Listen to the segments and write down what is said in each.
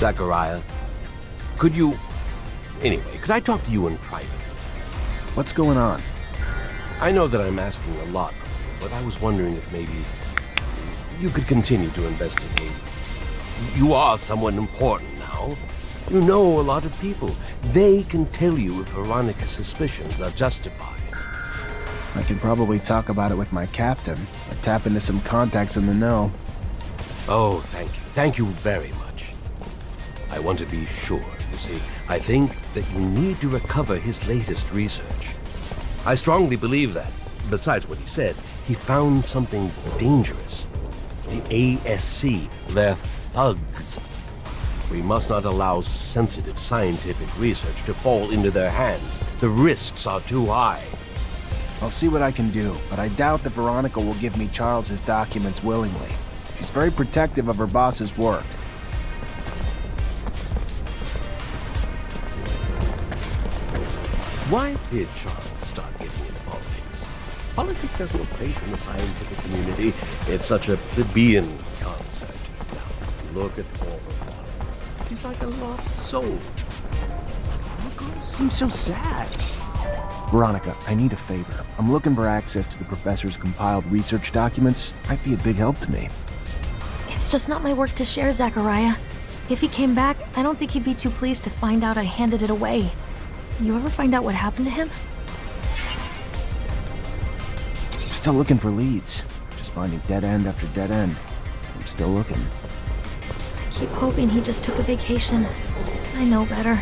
Zachariah, could you... Anyway, could I talk to you in private? What's going on? I know that I'm asking a lot from you, but I was wondering if maybe you could continue to investigate. You are someone important now. You know a lot of people. They can tell you if Veronica's suspicions are justified. I could probably talk about it with my captain, or tap into some contacts in the know. Oh, thank you. Thank you very much. I want to be sure, you see. I think that you need to recover his latest research. I strongly believe that, besides what he said, he found something dangerous. The ASC, they're thugs. We must not allow sensitive scientific research to fall into their hands. The risks are too high. I'll see what I can do, but I doubt that Veronica will give me Charles's documents willingly. She's very protective of her boss's work. Why did Charles start getting into politics? Politics has no place in the scientific community. It's such a plebeian concept. Now, look at poor Veronica. She's like a lost soul. That girl seems so sad. Veronica, I need a favor. I'm looking for access to the professor's compiled research documents. Might be a big help to me. It's just not my work to share, Zachariah. If he came back, I don't think he'd be too pleased to find out I handed it away. You ever find out what happened to him? I'm still looking for leads. Just finding dead end after dead end. I'm still looking. I keep hoping he just took a vacation. I know better.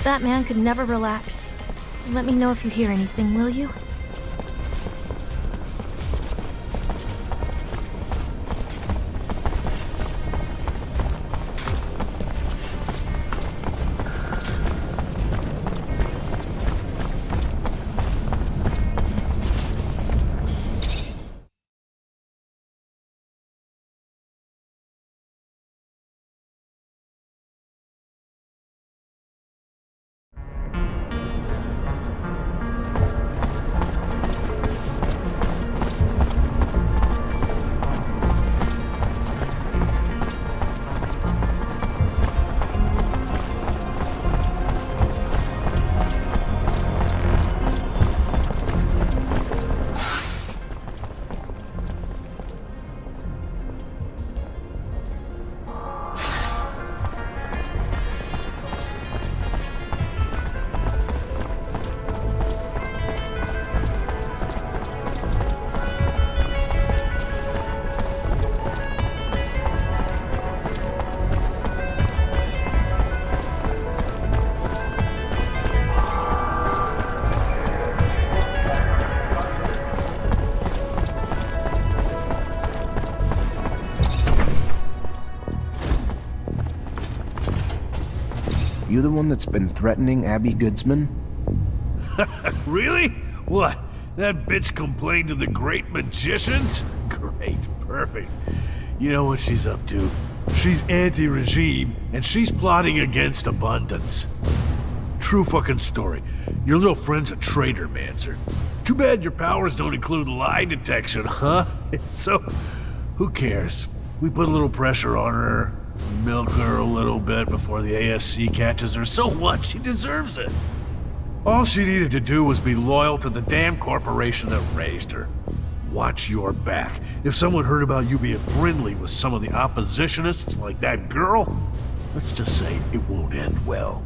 That man could never relax. Let me know if you hear anything, will you? You the one that's been threatening Abby Goodsman? Really? What? That bitch complained to the great magicians? Great, perfect. You know what she's up to. She's anti-regime, and she's plotting against abundance. True fucking story. Your little friend's a traitor, Mancer. Too bad your powers don't include lie detection, huh? So, who cares? We put a little pressure on her, milk her a little bit before the ASC catches her. So what? She deserves it. All she needed to do was be loyal to the damn corporation that raised her. Watch your back. If someone heard about you being friendly with some of the oppositionists like that girl, let's just say it won't end well.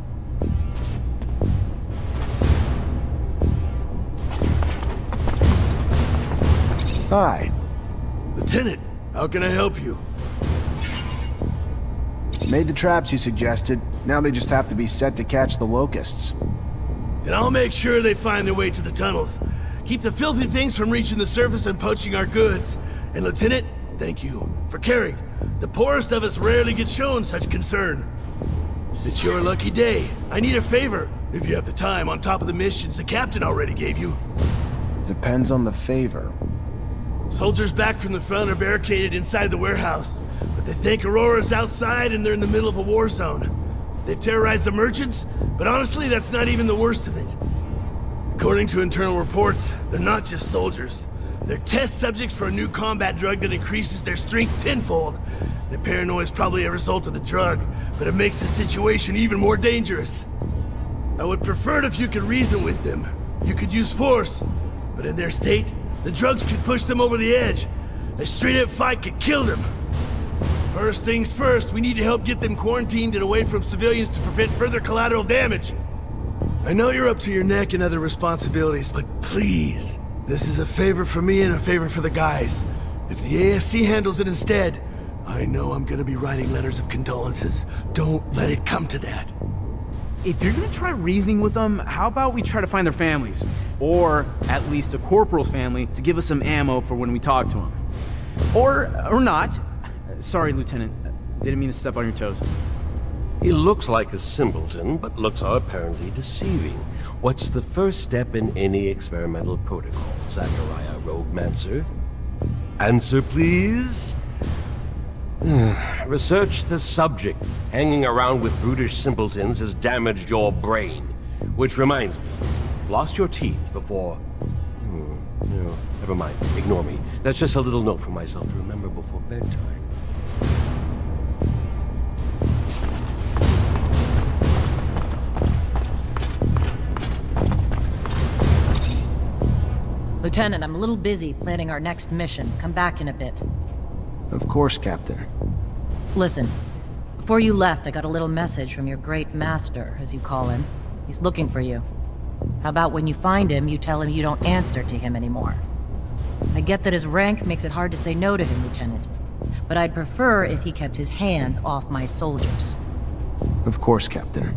Hi. Lieutenant, how can I help you? Made the traps you suggested. Now they just have to be set to catch the locusts. Then I'll make sure they find their way to the tunnels. Keep the filthy things from reaching the surface and poaching our goods. And Lieutenant, thank you for caring. The poorest of us rarely get shown such concern. It's your lucky day. I need a favor, if you have the time, on top of the missions the captain already gave you. Depends on the favor. Soldiers back from the front are barricaded inside the warehouse, but they think Aurora's outside and they're in the middle of a war zone. They've terrorized the merchants, but honestly, that's not even the worst of it. According to internal reports, they're not just soldiers. They're test subjects for a new combat drug that increases their strength tenfold. Their paranoia is probably a result of the drug, but it makes the situation even more dangerous. I would prefer it if you could reason with them. You could use force, but in their state, the drugs could push them over the edge. A straight-up fight could kill them. First things first, we need to help get them quarantined and away from civilians to prevent further collateral damage. I know you're up to your neck in other responsibilities, but please, this is a favor for me and a favor for the guys. If the ASC handles it instead, I know I'm gonna be writing letters of condolences. Don't let it come to that. If you're gonna try reasoning with them, how about we try to find their families? Or at least a corporal's family to give us some ammo for when we talk to them. Or not. Sorry, Lieutenant. Didn't mean to step on your toes. He looks like a simpleton, but looks are apparently deceiving. What's the first step in any experimental protocol, Zachariah Roguemancer? Answer, please? Research the subject. Hanging around with brutish simpletons has damaged your brain. Which reminds me, you've lost your teeth before... No, never mind. Ignore me. That's just a little note for myself to remember before bedtime. Lieutenant, I'm a little busy planning our next mission. Come back in a bit. Of course, Captain. Listen, before you left, I got a little message from your great master, as you call him. He's looking for you. How about when you find him, you tell him you don't answer to him anymore? I get that his rank makes it hard to say no to him, Lieutenant. But I'd prefer if he kept his hands off my soldiers. Of course, Captain.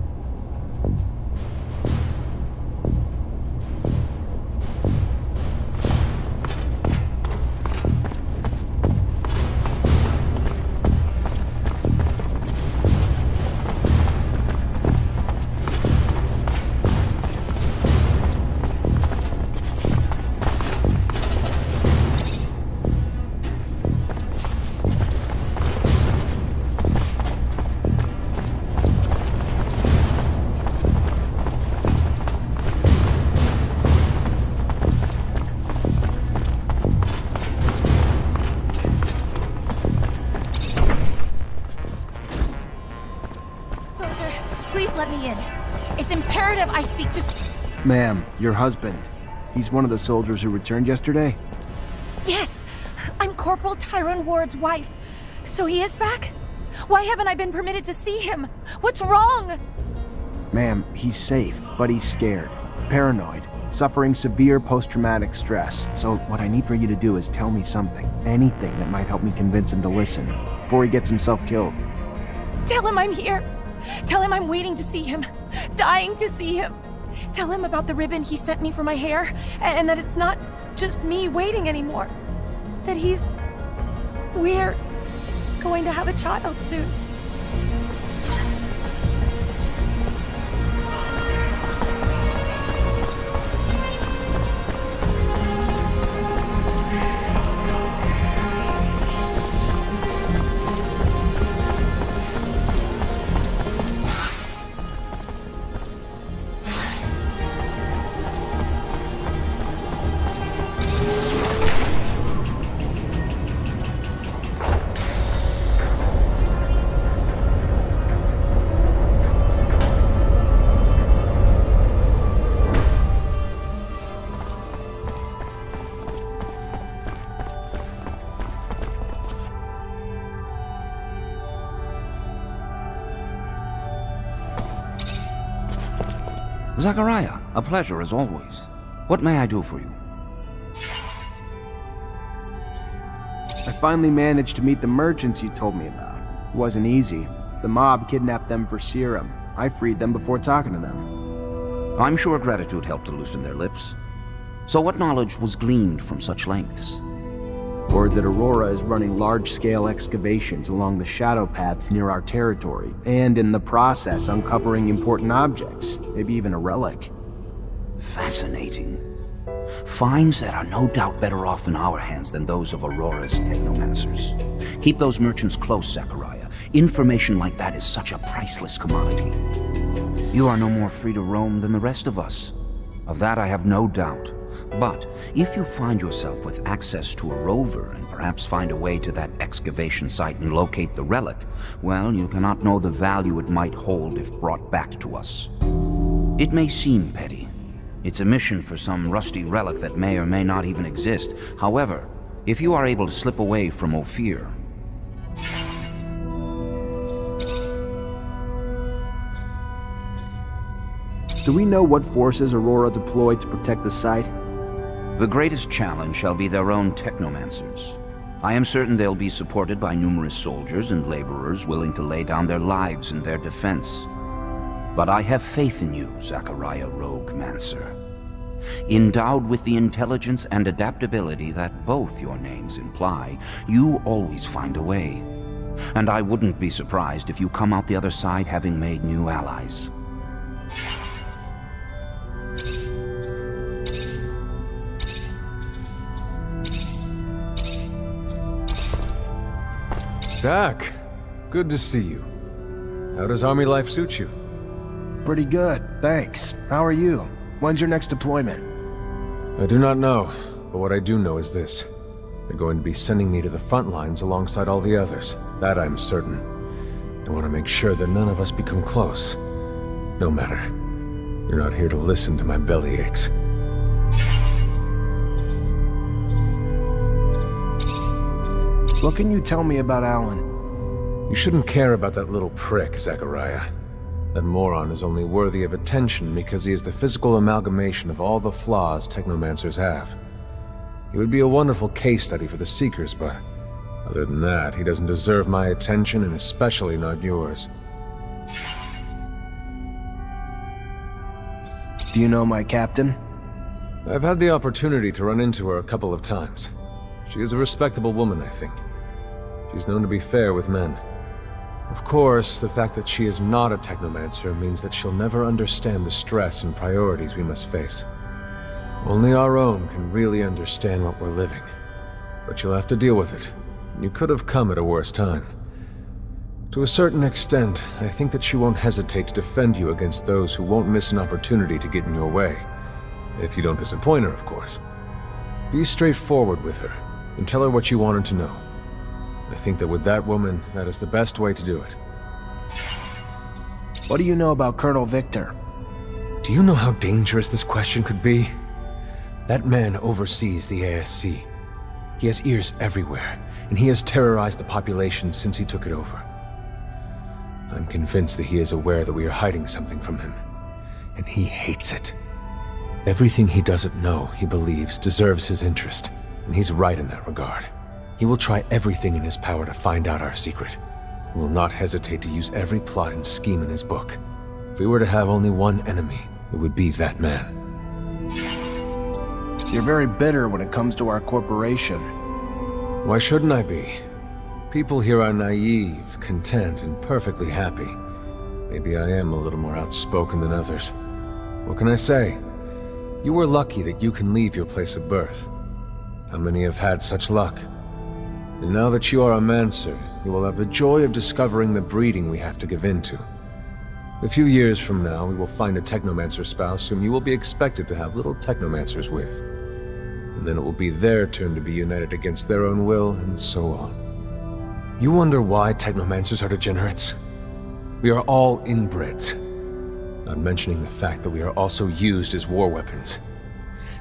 Please let me in. It's imperative I speak to... Ma'am, your husband. He's one of the soldiers who returned yesterday? Yes! I'm Corporal Tyrone Ward's wife. So he is back? Why haven't I been permitted to see him? What's wrong? Ma'am, he's safe, but he's scared. Paranoid. Suffering severe post-traumatic stress. So what I need for you to do is tell me something. Anything that might help me convince him to listen. Before he gets himself killed. Tell him I'm here. Tell him I'm waiting to see him. Dying to see him. Tell him about the ribbon he sent me for my hair, and that it's not just me waiting anymore. That we're going to have a child soon. Zachariah, a pleasure as always. What may I do for you? I finally managed to meet the merchants you told me about. It wasn't easy. The mob kidnapped them for serum. I freed them before talking to them. I'm sure gratitude helped to loosen their lips. So what knowledge was gleaned from such lengths? Word that Aurora is running large-scale excavations along the shadow paths near our territory, and in the process uncovering important objects, maybe even a relic. Fascinating. Finds that are no doubt better off in our hands than those of Aurora's Technomancers. Keep those merchants close, Zachariah. Information like that is such a priceless commodity. You are no more free to roam than the rest of us. Of that I have no doubt. But if you find yourself with access to a rover and perhaps find a way to that excavation site and locate the relic, well, you cannot know the value it might hold if brought back to us. It may seem petty. It's a mission for some rusty relic that may or may not even exist. However, if you are able to slip away from Ophir... Do we know what forces Aurora deployed to protect the site? The greatest challenge shall be their own Technomancers. I am certain they'll be supported by numerous soldiers and laborers willing to lay down their lives in their defense. But I have faith in you, Zachariah Rogue Mancer. Endowed with the intelligence and adaptability that both your names imply, you always find a way. And I wouldn't be surprised if you come out the other side having made new allies. Zach, good to see you. How does army life suit you? Pretty good, thanks. How are you? When's your next deployment? I do not know, but what I do know is this. They're going to be sending me to the front lines alongside all the others. That I'm certain. I want to make sure that none of us become close. No matter. You're not here to listen to my belly aches. What can you tell me about Alan? You shouldn't care about that little prick, Zachariah. That moron is only worthy of attention because he is the physical amalgamation of all the flaws Technomancers have. He would be a wonderful case study for the Seekers, but other than that, he doesn't deserve my attention, and especially not yours. Do you know my captain? I've had the opportunity to run into her a couple of times. She is a respectable woman, I think. She's known to be fair with men. Of course, the fact that she is not a Technomancer means that she'll never understand the stress and priorities we must face. Only our own can really understand what we're living. But you'll have to deal with it. You could have come at a worse time. To a certain extent, I think that she won't hesitate to defend you against those who won't miss an opportunity to get in your way. If you don't disappoint her, of course. Be straightforward with her, and tell her what you want her to know. I think that with that woman, that is the best way to do it. What do you know about Colonel Victor? Do you know how dangerous this question could be? That man oversees the ASC. He has ears everywhere, and he has terrorized the population since he took it over. I'm convinced that he is aware that we are hiding something from him, and he hates it. Everything he doesn't know, he believes, deserves his interest, and he's right in that regard. He will try everything in his power to find out our secret. He will not hesitate to use every plot and scheme in his book. If we were to have only one enemy, it would be that man. You're very bitter when it comes to our corporation. Why shouldn't I be? People here are naive, content, and perfectly happy. Maybe I am a little more outspoken than others. What can I say? You were lucky that you can leave your place of birth. How many have had such luck? And now that you are a Mancer, you will have the joy of discovering the breeding we have to give into. A few years from now, we will find a Technomancer spouse whom you will be expected to have little Technomancers with. And then it will be their turn to be united against their own will, and so on. You wonder why Technomancers are degenerates? We are all inbreds. Not mentioning the fact that we are also used as war weapons.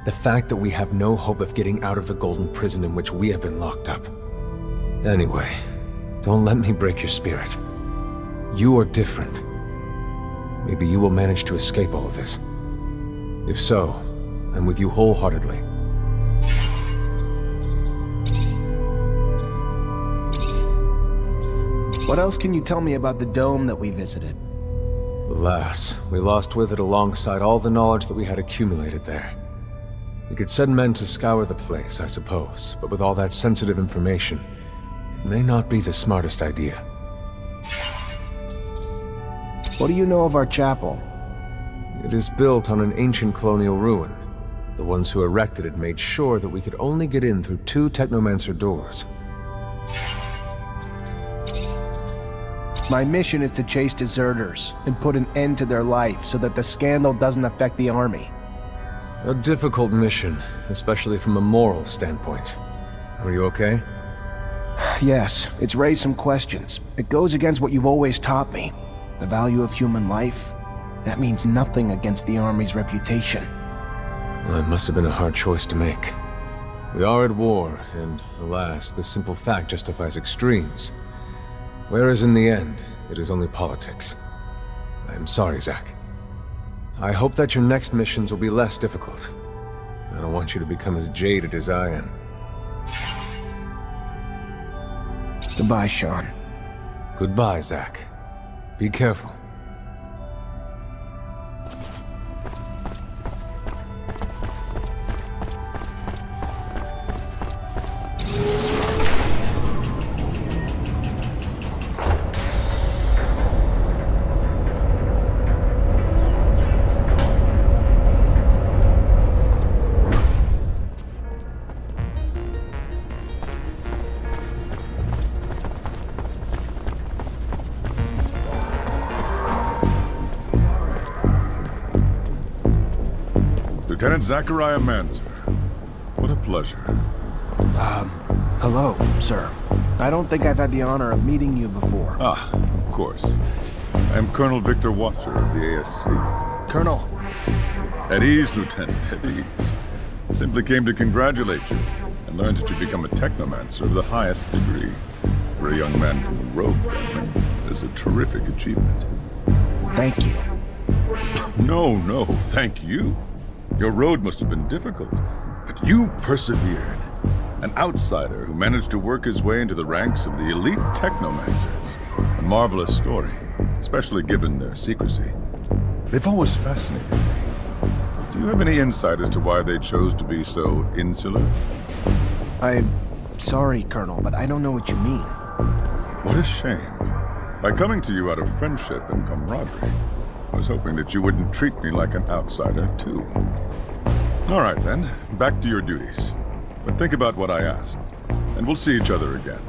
The fact that we have no hope of getting out of the golden prison in which we have been locked up. Anyway, don't let me break your spirit. You are different. Maybe you will manage to escape all of this. If so, I'm with you wholeheartedly. What else can you tell me about the dome that we visited? Alas, we lost with it alongside all the knowledge that we had accumulated there. We could send men to scour the place, I suppose, but with all that sensitive information, it may not be the smartest idea. What do you know of our chapel? It is built on an ancient colonial ruin. The ones who erected it made sure that we could only get in through 2 Technomancer doors. My mission is to chase deserters and put an end to their life so that the scandal doesn't affect the army. A difficult mission, especially from a moral standpoint. Are you okay? Yes, it's raised some questions. It goes against what you've always taught me. The value of human life. That means nothing against the Army's reputation. Well, it must have been a hard choice to make. We are at war, and alas, the simple fact justifies extremes. Whereas in the end, it is only politics. I am sorry, Zack. I hope that your next missions will be less difficult. I don't want you to become as jaded as I am. Goodbye, Sean. Goodbye, Zack. Be careful. Lieutenant Zachariah Mancer. What a pleasure. Hello, sir. I don't think I've had the honor of meeting you before. Ah, of course. I am Colonel Victor Watcher of the ASC. Colonel. At ease, Lieutenant, at ease. Simply came to congratulate you and learned that you become a Technomancer of the highest degree. For a young man from the Rogue family, is a terrific achievement. Thank you. No, thank you. Your road must have been difficult, but you persevered. An outsider who managed to work his way into the ranks of the elite Technomancers. A marvelous story, especially given their secrecy. They've always fascinated me. Do you have any insight as to why they chose to be so insular? I'm sorry, Colonel, but I don't know what you mean. What a shame. By coming to you out of friendship and camaraderie, I was hoping that you wouldn't treat me like an outsider, too. All right, then. Back to your duties. But think about what I asked, and we'll see each other again.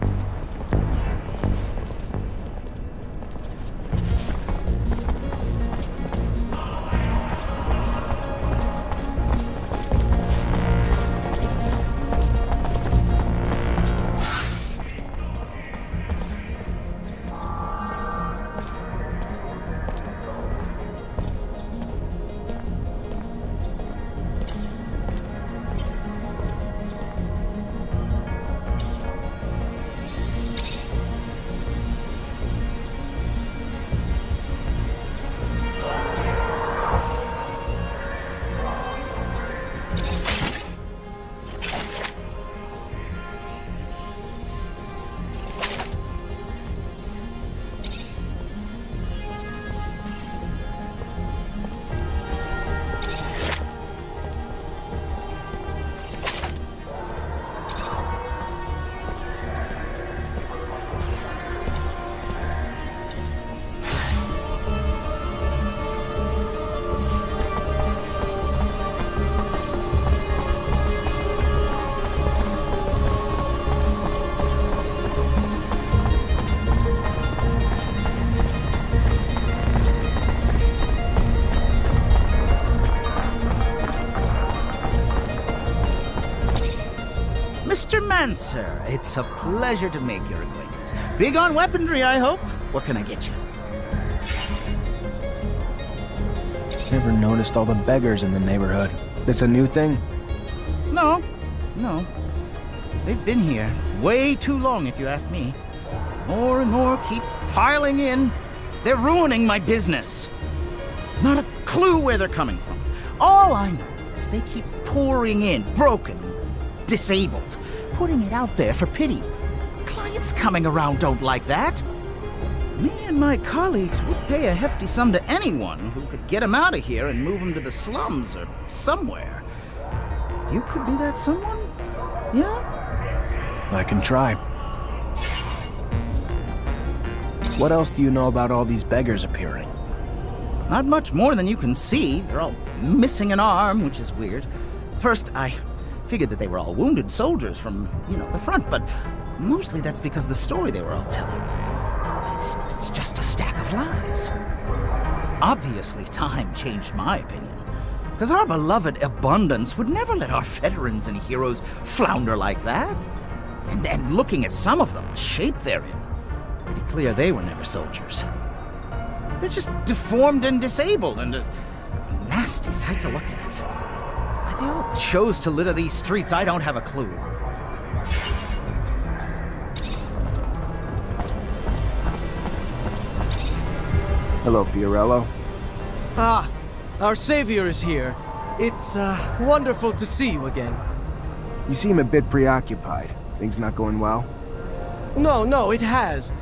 Mr. Mancer, it's a pleasure to make your acquaintance. Big on weaponry, I hope. What can I get you? Never noticed all the beggars in the neighborhood. This a new thing? No. They've been here way too long, if you ask me. More and more keep piling in. They're ruining my business. Not a clue where they're coming from. All I know is they keep pouring in, broken, disabled, putting it out there for pity. Clients coming around don't like that. Me and my colleagues would pay a hefty sum to anyone who could get him out of here and move him to the slums or somewhere. You could be that someone? Yeah? I can try. What else do you know about all these beggars appearing? Not much more than you can see. They're all missing an arm, which is weird. First, I figured that they were all wounded soldiers from, the front, but mostly that's because the story they were all telling. It's just a stack of lies. Obviously, time changed my opinion. Because our beloved Abundance would never let our veterans and heroes flounder like that. And looking at some of them, the shape they're in, pretty clear they were never soldiers. They're just deformed and disabled and a nasty sight to look at. Why they all chose to litter these streets, I don't have a clue. Hello, Fiorello. Ah, our savior is here. It's, wonderful to see you again. You seem a bit preoccupied. Things not going well? No, it has.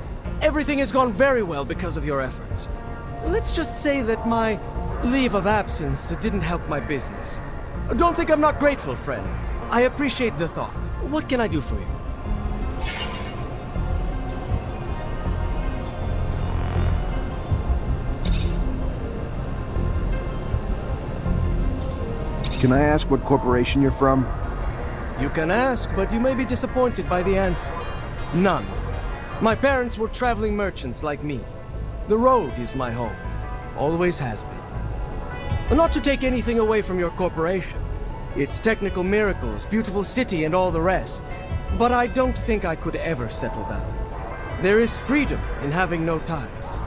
Everything has gone very well because of your efforts. Let's just say that my leave of absence didn't help my business. Don't think I'm not grateful, friend. I appreciate the thought. What can I do for you? Can I ask what corporation you're from? You can ask, but you may be disappointed by the answer. None. My parents were traveling merchants like me. The road is my home. Always has been. Not to take anything away from your corporation. Its technical miracles, beautiful city, and all the rest. But I don't think I could ever settle down. There is freedom in having no ties.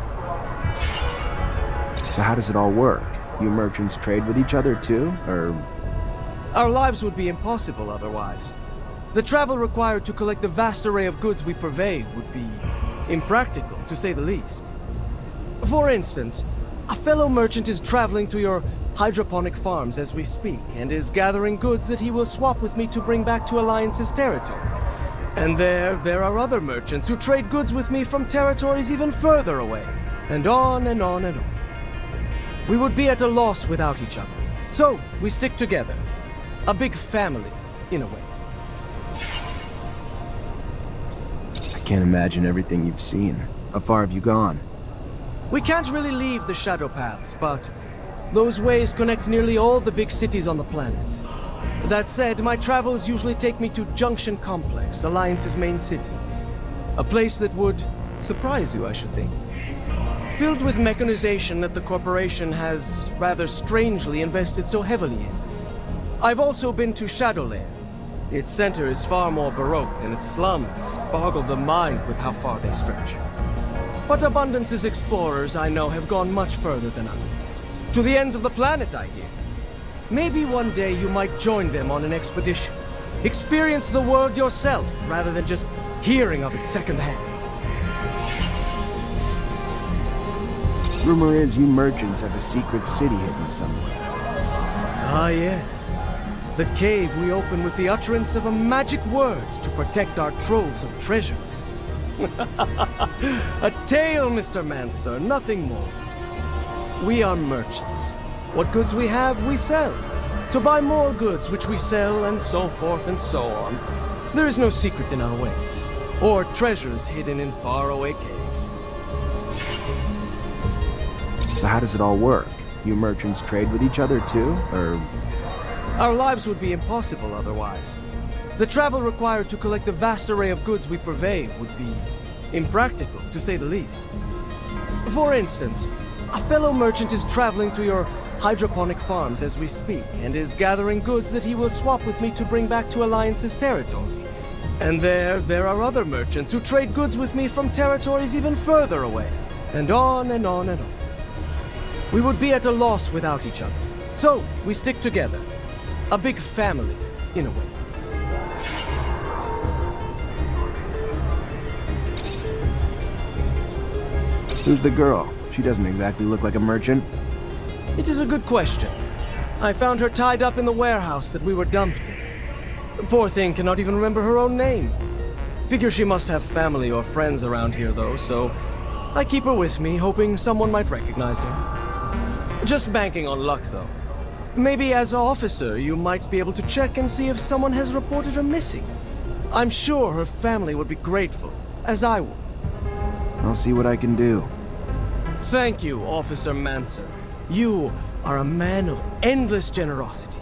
So how does it all work? You merchants trade with each other too, or...? Our lives would be impossible otherwise. The travel required to collect the vast array of goods we purvey would be impractical, to say the least. For instance, a fellow merchant is traveling to your hydroponic farms as we speak, and is gathering goods that he will swap with me to bring back to Alliance's territory. And there are other merchants who trade goods with me from territories even further away, and on and on and on. We would be at a loss without each other, so we stick together. A big family, in a way. I can't imagine everything you've seen. How far have you gone? We can't really leave the Shadow Paths, but those ways connect nearly all the big cities on the planet. That said, my travels usually take me to Junction Complex, Alliance's main city. A place that would surprise you, I should think. Filled with mechanization that the corporation has rather strangely invested so heavily in. I've also been to Shadowlair. Its center is far more baroque, and its slums boggle the mind with how far they stretch. But Abundance's explorers, I know, have gone much further than I. To the ends of the planet, I hear. Maybe one day you might join them on an expedition. Experience the world yourself, rather than just hearing of it secondhand. Rumor is you merchants have a secret city hidden somewhere. Ah, yes. The cave we open with the utterance of a magic word to protect our troves of treasures. A tale, Mr. Mancer, nothing more. We are merchants. What goods we have, we sell. To buy more goods, which we sell, and so forth and so on. There is no secret in our ways, or treasures hidden in faraway caves. So how does it all work? You merchants trade with each other too, or...? Our lives would be impossible otherwise. The travel required to collect the vast array of goods we purvey would be impractical, to say the least. For instance, a fellow merchant is traveling to your hydroponic farms as we speak, and is gathering goods that he will swap with me to bring back to Alliance's territory. And there are other merchants who trade goods with me from territories even further away, and on and on and on. We would be at a loss without each other, so we stick together. A big family, in a way. Who's the girl? She doesn't exactly look like a merchant. It is a good question. I found her tied up in the warehouse that we were dumped in. The poor thing cannot even remember her own name. Figure she must have family or friends around here, though, so I keep her with me, hoping someone might recognize her. Just banking on luck, though. Maybe as an officer, you might be able to check and see if someone has reported her missing. I'm sure her family would be grateful, as I would. I'll see what I can do. Thank you, Officer Mancer. You are a man of endless generosity.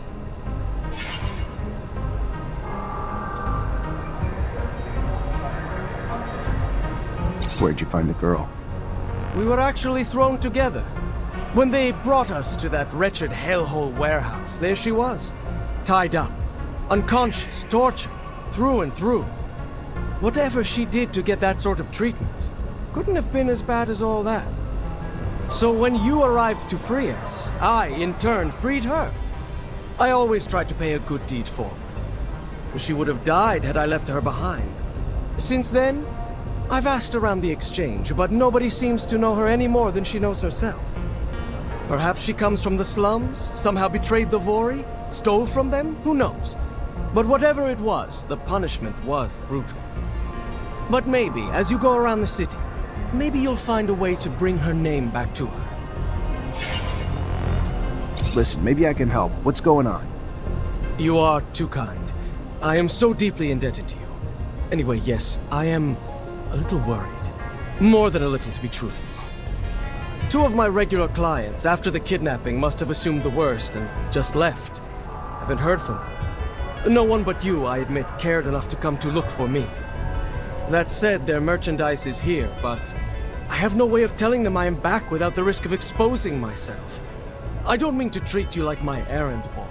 Where'd you find the girl? We were actually thrown together. When they brought us to that wretched hellhole warehouse, there she was. Tied up, unconscious, tortured, through and through. Whatever she did to get that sort of treatment couldn't have been as bad as all that. So when you arrived to free us, I, in turn, freed her. I always tried to pay a good deed forward. She would have died had I left her behind. Since then, I've asked around the exchange, but nobody seems to know her any more than she knows herself. Perhaps she comes from the slums, somehow betrayed the Vori, stole from them, who knows? But whatever it was, the punishment was brutal. But maybe, as you go around the city, maybe you'll find a way to bring her name back to her. Listen, maybe I can help. What's going on? You are too kind. I am so deeply indebted to you. Anyway, yes, I am a little worried. More than a little, to be truthful. 2 of my regular clients, after the kidnapping, must have assumed the worst and just left. Haven't heard from them. No one but you, I admit, cared enough to come to look for me. That said, their merchandise is here, but I have no way of telling them I am back without the risk of exposing myself. I don't mean to treat you like my errand boy.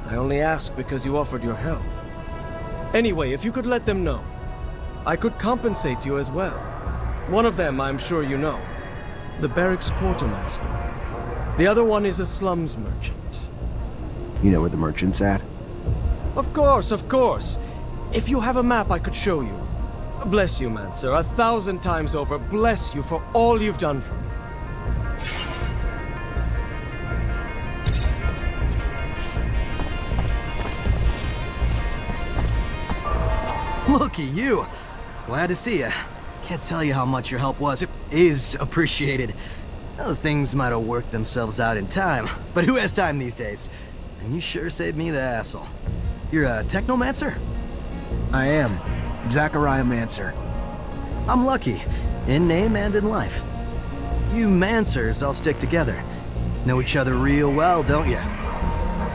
I only ask because you offered your help. Anyway, if you could let them know, I could compensate you as well. One of them, I'm sure you know. The barracks quartermaster. The other one is a slums merchant. You know where the merchant's at? Of course, of course. If you have a map, I could show you. Bless you, Mancer. 1,000 times over, bless you for all you've done for me. Look at you. Glad to see you. Can't tell you how much your help was. It is appreciated. Well, things might have worked themselves out in time, but who has time these days? And you sure saved me the hassle. You're a Technomancer? I am. Zachariah Mancer. I'm lucky, in name and in life. You Mancers all stick together. Know each other real well, don't you?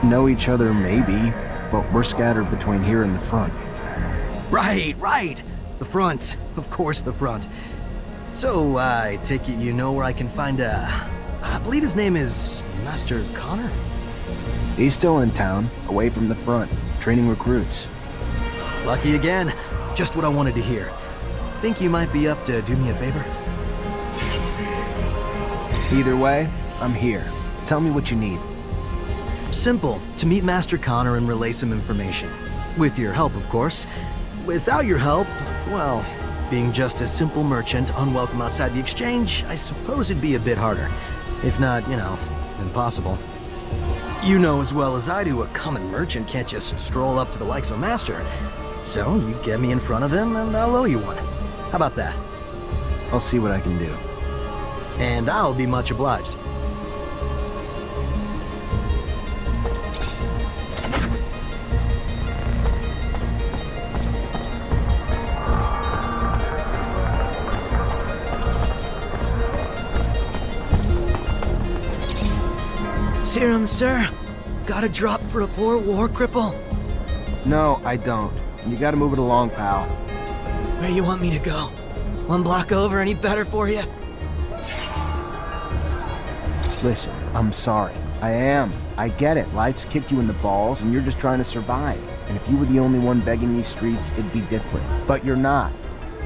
Know each other, maybe, but we're scattered between here and the front. Right. The front. Of course, the front. So, I take it you know where I can find I believe his name is Master Connor? He's still in town, away from the front, training recruits. Lucky again. Just what I wanted to hear. Think you might be up to do me a favor? Either way, I'm here. Tell me what you need. Simple. To meet Master Connor and relay some information. With your help, of course. Without your help, well, being just a simple merchant, unwelcome outside the exchange, I suppose it'd be a bit harder. If not, impossible. You know as well as I do, a common merchant can't just stroll up to the likes of a master. So, you get me in front of him, and I'll owe you one. How about that? I'll see what I can do. And I'll be much obliged. Serum, sir? Got a drop for a poor war cripple? No, I don't. You gotta move it along, pal. Where you want me to go? 1 block over, any better for you? Listen, I'm sorry. I am. I get it. Life's kicked you in the balls, and you're just trying to survive. And if you were the only one begging these streets, it'd be different. But you're not.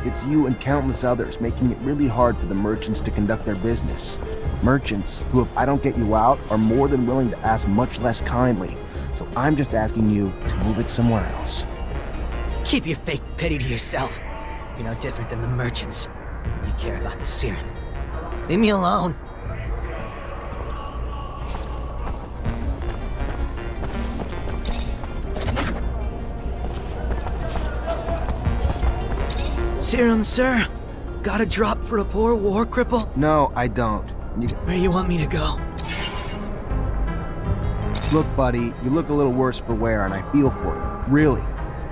It's you and countless others making it really hard for the merchants to conduct their business. Merchants who, if I don't get you out, are more than willing to ask much less kindly. So I'm just asking you to move it somewhere else. Keep your fake pity to yourself. You're no different than the merchants. You care about the Siren. Leave me alone. Serum, sir? Got a drop for a poor war cripple? No, I don't. Where you want me to go? Look, buddy, you look a little worse for wear, and I feel for you. Really.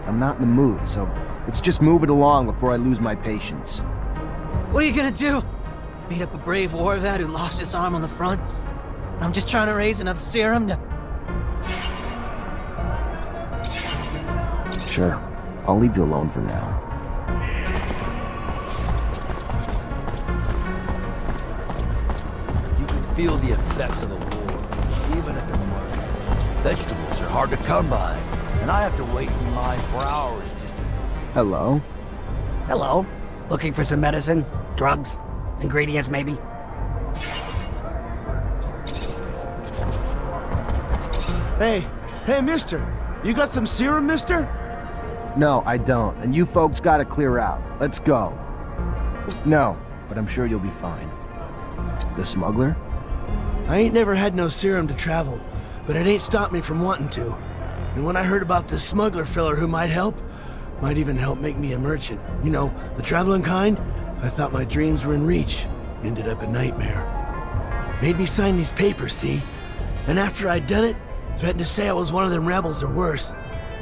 I'm not in the mood, so let's just move it along before I lose my patience. What are you gonna do? Beat up a brave war vet who lost his arm on the front? I'm just trying to raise enough serum to... Sure. I'll leave you alone for now. feel the effects of the war, even at the market. Vegetables are hard to come by, and I have to wait in line for hours just to... Hello? Hello. Looking for some medicine? Drugs? Ingredients, maybe? Hey, mister. You got some serum, mister? No, I don't, and you folks gotta clear out. Let's go. No, but I'm sure you'll be fine. The smuggler? I ain't never had no serum to travel, but it ain't stopped me from wanting to. And when I heard about this smuggler fella who might even help make me a merchant, you know, the traveling kind, I thought my dreams were in reach. Ended up a nightmare. Made me sign these papers, see? And after I'd done it, threatened to say I was one of them rebels or worse.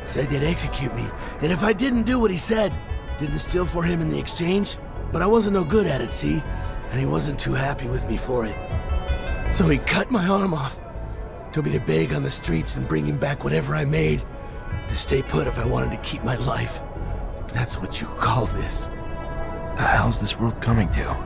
Said they'd execute me, and if I didn't do what he said, didn't steal for him in the exchange, but I wasn't no good at it, see? And he wasn't too happy with me for it. So he cut my arm off. Told me to beg on the streets and bring him back whatever I made. To stay put if I wanted to keep my life. If that's what you call this. The hell's this world coming to?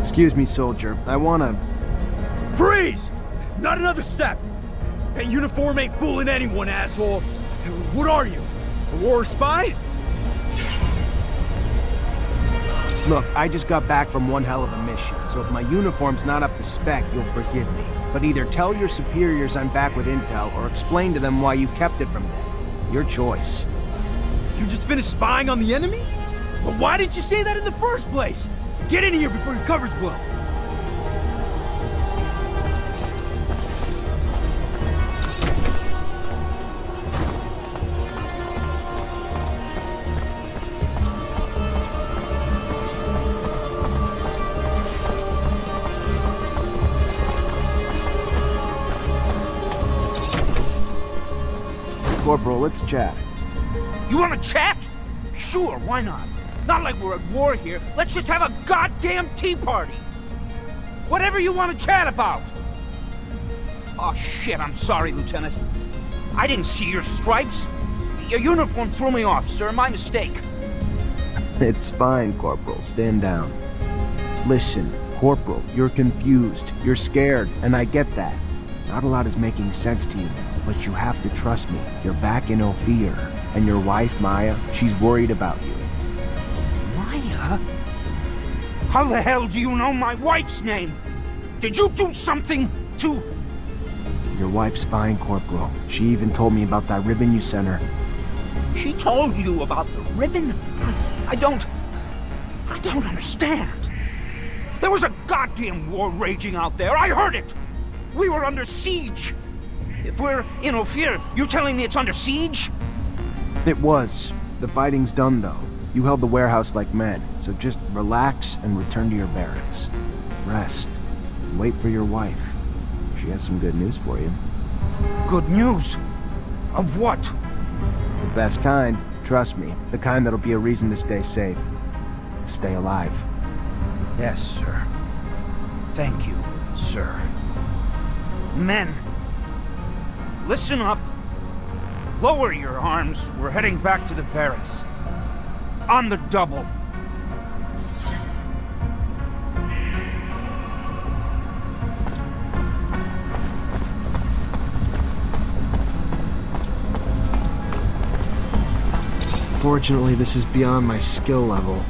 Excuse me, soldier. I wanna... Freeze! Not another step! That uniform ain't fooling anyone, asshole! What are you? A war spy? Look, I just got back from one hell of a mission, so if my uniform's not up to spec, you'll forgive me. But either tell your superiors I'm back with intel, or explain to them why you kept it from them. Your choice. You just finished spying on the enemy? But why didn't you say that in the first place? Get in here before your cover's blown! Corporal, let's chat. You wanna chat? Sure, why not? Not like we're at war here. Let's just have a goddamn tea party. Whatever you want to chat about. Oh, shit, I'm sorry, Lieutenant. I didn't see your stripes. Your uniform threw me off, sir. My mistake. It's fine, Corporal. Stand down. Listen, Corporal, you're confused. You're scared, and I get that. Not a lot is making sense to you now, but you have to trust me. You're back in Ophir, and your wife, Maya, she's worried about you. Maya? How the hell do you know my wife's name? Did you do something to... Your wife's fine, Corporal. She even told me about that ribbon you sent her. She told you about the ribbon? I don't understand. There was a goddamn war raging out there. I heard it. We were under siege. If we're in Ophir, you're telling me it's under siege? It was. The fighting's done, though. You held the warehouse like men, so just relax and return to your barracks. Rest. And wait for your wife. She has some good news for you. Good news? Of what? The best kind. Trust me. The kind that'll be a reason to stay safe. Stay alive. Yes, sir. Thank you, sir. Men, listen up. Lower your arms. We're heading back to the barracks. On the double. Fortunately, this is beyond my skill level.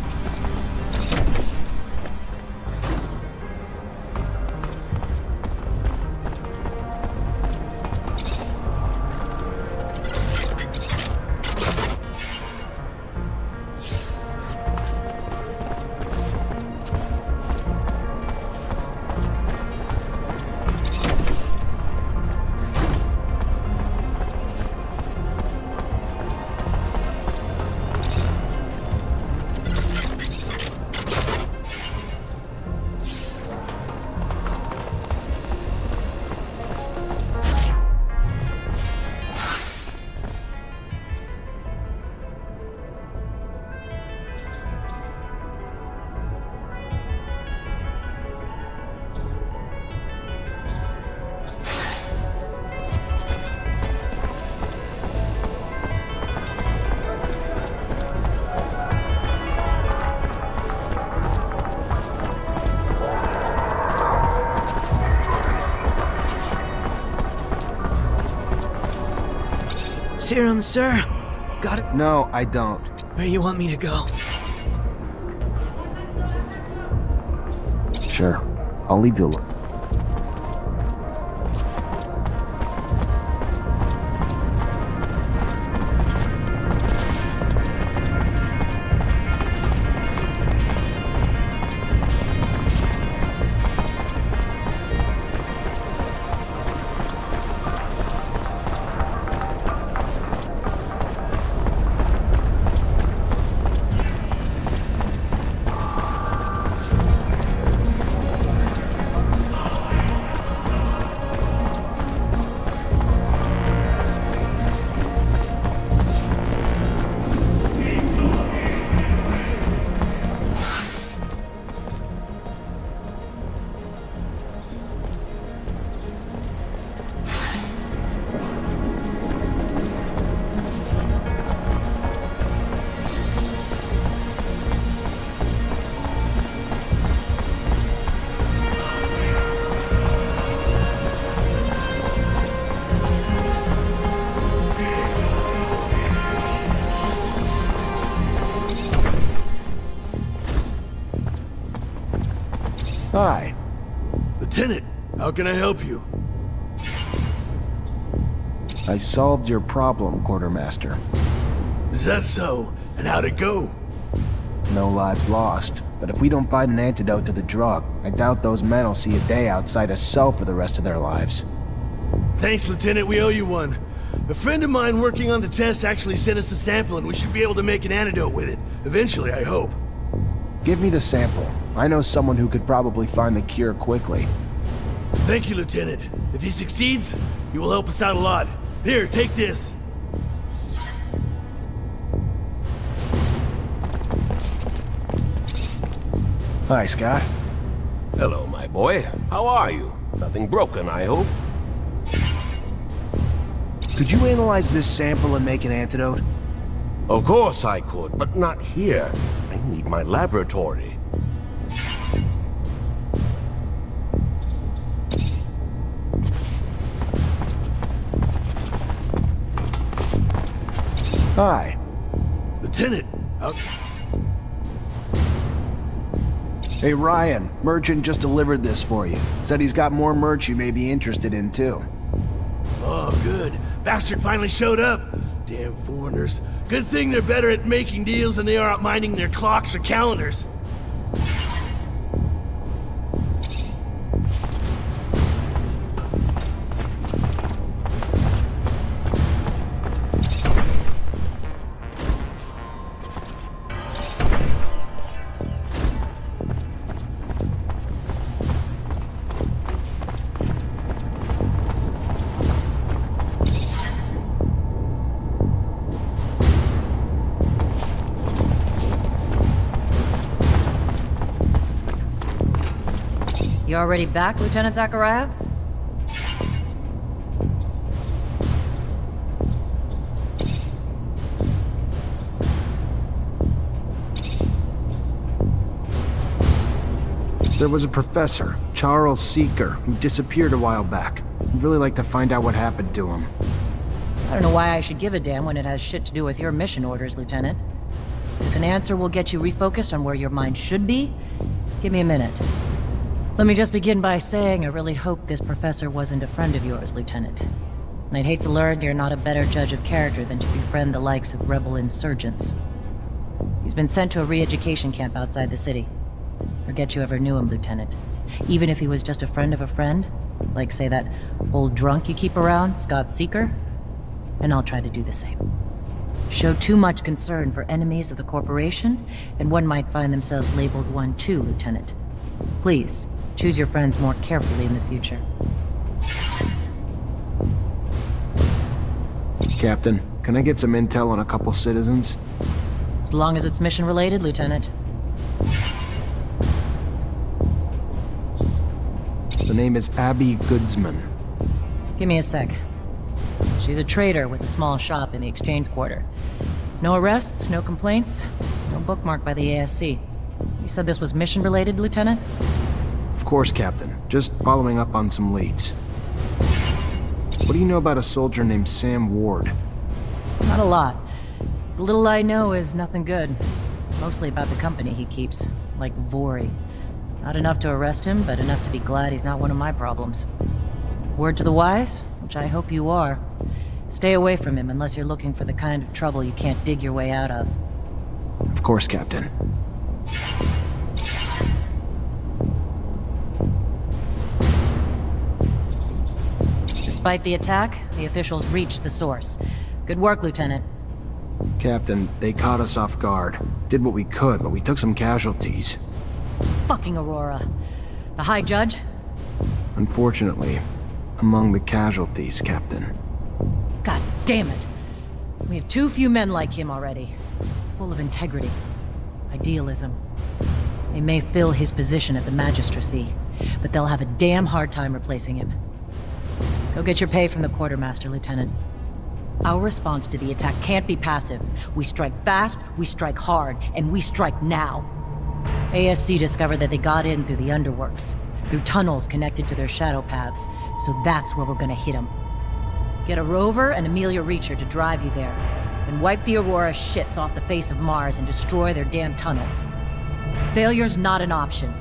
serum, sir? Got it? No, I don't. Where you want me to go? Sure. I'll leave you alone. Hi. Lieutenant, how can I help you? I solved your problem, Quartermaster. Is that so? And how'd it go? No lives lost. But if we don't find an antidote to the drug, I doubt those men will see a day outside a cell for the rest of their lives. Thanks, Lieutenant. We owe you one. A friend of mine working on the test actually sent us a sample, and we should be able to make an antidote with it. Eventually, I hope. Give me the sample. I know someone who could probably find the cure quickly. Thank you, Lieutenant. If he succeeds, he will help us out a lot. Here, take this. Hi, Scott. Hello, my boy. How are you? Nothing broken, I hope? Could you analyze this sample and make an antidote? Of course I could, but not here. I need my laboratory. Hi. Lieutenant, Hey, Ryan. Merchant just delivered this for you. Said he's got more merch you may be interested in, too. Oh, good. Bastard finally showed up. Damn foreigners. Good thing they're better at making deals than they are at minding their clocks or calendars. You already back, Lieutenant Zachariah? There was a professor, Charles Seeker, who disappeared a while back. I'd really like to find out what happened to him. I don't know why I should give a damn when it has shit to do with your mission orders, Lieutenant. If an answer will get you refocused on where your mind should be, give me a minute. Let me just begin by saying I really hope this professor wasn't a friend of yours, Lieutenant. I'd hate to learn you're not a better judge of character than to befriend the likes of rebel insurgents. He's been sent to a re-education camp outside the city. Forget you ever knew him, Lieutenant. Even if he was just a friend of a friend, like, say, that old drunk you keep around, Scott Seeker, and I'll try to do the same. Show too much concern for enemies of the corporation, and one might find themselves labeled one too, Lieutenant. Please, choose your friends more carefully in the future. Captain, can I get some intel on a couple citizens? As long as it's mission-related, Lieutenant. The name is Abby Goodsman. Give me a sec. She's a trader with a small shop in the Exchange Quarter. No arrests, no complaints, no bookmark by the ASC. You said this was mission-related, Lieutenant? Of course, Captain. Just following up on some leads. What do you know about a soldier named Sam Ward? Not a lot. The little I know is nothing good. Mostly about the company he keeps, like Vori. Not enough to arrest him, but enough to be glad he's not one of my problems. Word to the wise, which I hope you are. Stay away from him unless you're looking for the kind of trouble you can't dig your way out of. Of course, Captain. Despite the attack, the officials reached the source. Good work, Lieutenant. Captain, they caught us off guard. Did what we could, but we took some casualties. Fucking Aurora. The High Judge? Unfortunately, among the casualties, Captain. God damn it. We have too few men like him already. Full of integrity. Idealism. They may fill his position at the magistracy, but they'll have a damn hard time replacing him. Go get your pay from the quartermaster, Lieutenant. Our response to the attack can't be passive. We strike fast, we strike hard, and we strike now. ASC discovered that they got in through the underworks, through tunnels connected to their shadow paths, so that's where we're gonna hit them. Get a rover and Amelia Reacher to drive you there, and wipe the Aurora shits off the face of Mars and destroy their damn tunnels. Failure's not an option.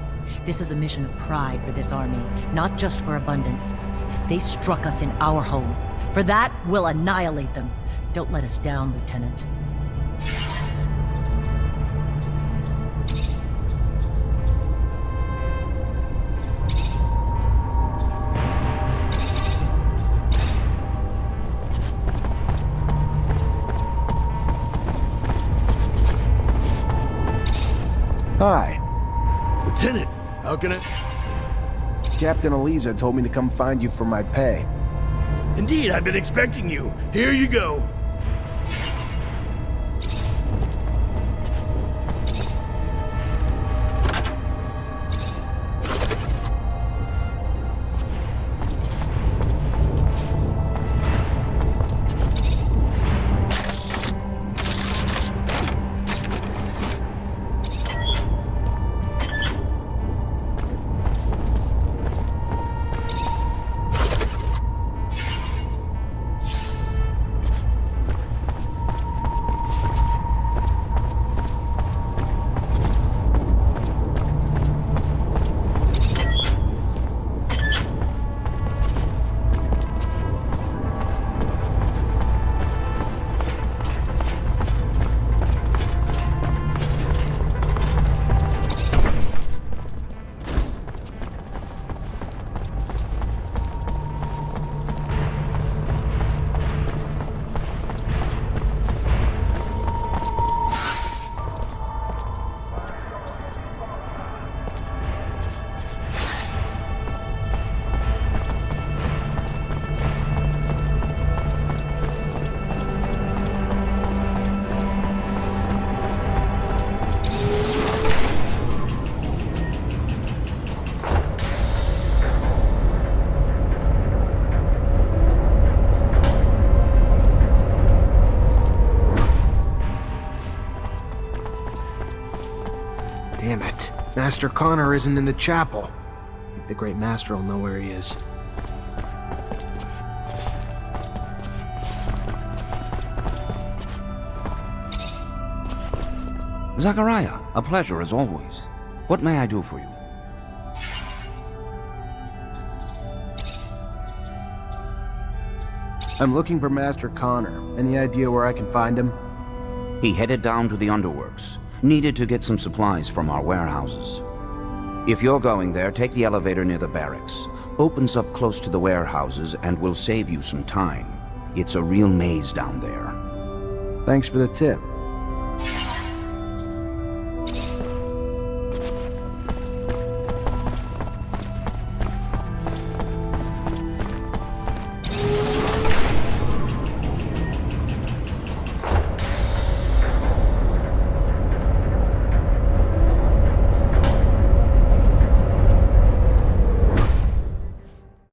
This is a mission of pride for this army, not just for abundance. They struck us in our home. For that, we'll annihilate them. Don't let us down, Lieutenant. Hi. Lieutenant, how can I... Captain Eliza told me to come find you for my pay. Indeed, I've been expecting you. Here you go. Damn it. Master Connor isn't in the chapel. I think the Great Master will know where he is. Zachariah, a pleasure as always. What may I do for you? I'm looking for Master Connor. Any idea where I can find him? He headed down to the underworks. Needed to get some supplies from our warehouses. If you're going there, take the elevator near the barracks. Opens up close to the warehouses and will save you some time. It's a real maze down there. Thanks for the tip.